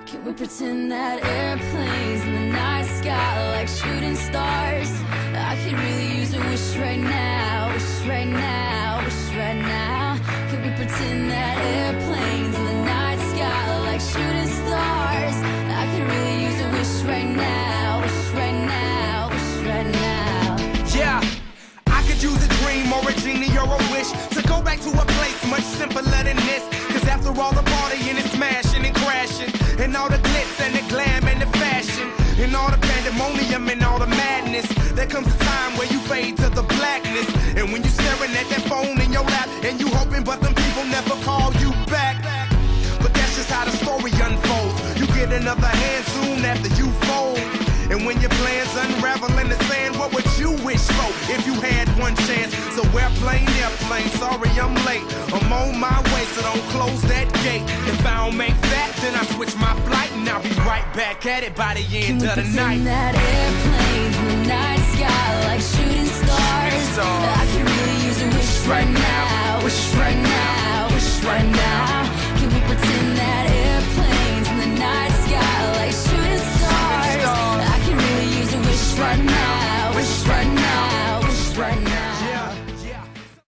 Can we pretend that airplanes in the night sky like shooting stars? I could really use a wish right now, wish right now, wish right now. Can we pretend that airplanes in the night sky like shooting stars? I could really use a wish right now, wish right now, wish right now. Yeah, I could use a dream or a genie or a wish to go back to a place much simpler than this. Cause after all the partying and smashing and crashing, and all the glitz and the glam and the fashion, and all the pandemonium and all the madness, there comes a time where you fade to the blackness. And when you staring at that phone in your lap, and you hoping but them people never call you back. But that's just how the story unfolds. You get another hand soon after you fold. And when your plans unravel in the sand, what would you wish for if you had one chance? So airplane, sorry I'm late. I'm on my way, so don't close that gate. If I don't make that, then I switch my flight, and I'll be right back at it by the end of the night. Can we pretend that airplanes in the night sky like shooting stars? I could really use a wish right now, wish right now.